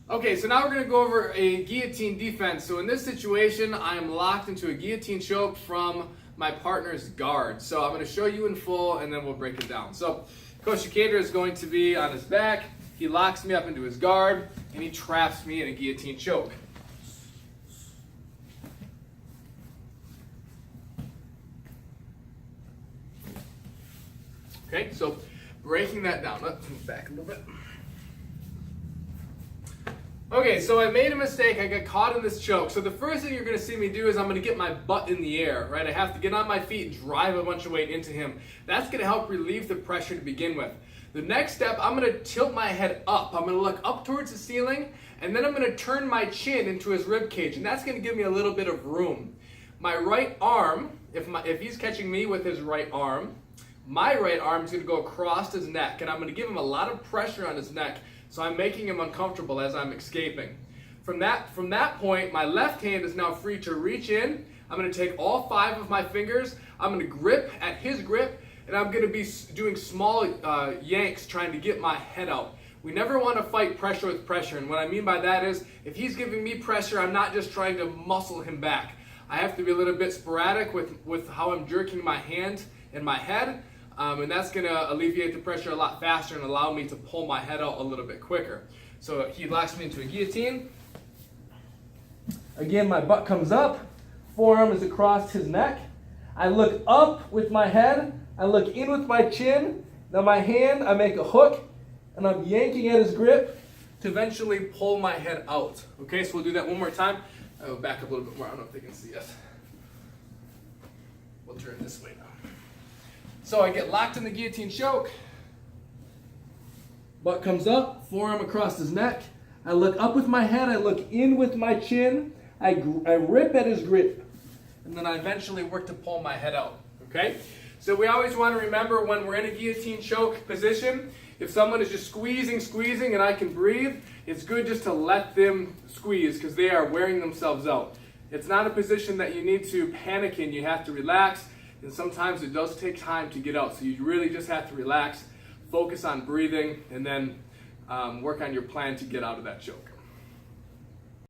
Okay, so now we're going to go over a guillotine defense. So in this situation, I am locked into a guillotine choke from my partner's guard. So I'm going to show you in full and then we'll break it down. So Coach Decatur is going to be on his back. He locks me up into his guard and he traps me in a guillotine choke. Okay, so breaking that down. Let's move back a little bit. Okay, so I made a mistake. I got caught in this choke. So the first thing you're going to see me do is I'm going to get my butt in the air, right? I have to get on my feet and drive a bunch of weight into him. That's going to help relieve the pressure to begin with. The next step, I'm going to tilt my head up. I'm going to look up towards the ceiling, and then I'm going to turn my chin into his rib cage, and that's going to give me a little bit of room. My right arm, if he's catching me with his right arm, my right arm is going to go across his neck, and I'm going to give him a lot of pressure on his neck. So I'm making him uncomfortable as I'm escaping. From that point, my left hand is now free to reach in. I'm going to take all 5 of my fingers. I'm going to grip at his grip, and I'm going to be doing small yanks trying to get my head out. We never want to fight pressure with pressure, and what I mean by that is if he's giving me pressure, I'm not just trying to muscle him back. I have to be a little bit sporadic with how I'm jerking my hand and my head. And that's going to alleviate the pressure a lot faster and allow me to pull my head out a little bit quicker. So he locks me into a guillotine. Again, my butt comes up, forearm is across his neck. I look up with my head, I look in with my chin. Now my hand, I make a hook, and I'm yanking at his grip to eventually pull my head out. Okay, so we'll do that one more time. I'll back up a little bit more. I don't know if they can see us. We'll turn this way now. So I get locked in the guillotine choke. Butt comes up, forearm across his neck. I look up with my head, I look in with my chin. I rip at his grip. And then I eventually work to pull my head out. Okay? So we always want to remember when we're in a guillotine choke position, if someone is just squeezing and I can breathe, it's good just to let them squeeze because they are wearing themselves out. It's not a position that you need to panic in. You have to relax. And sometimes it does take time to get out. So you really just have to relax, focus on breathing, and then work on your plan to get out of that choke.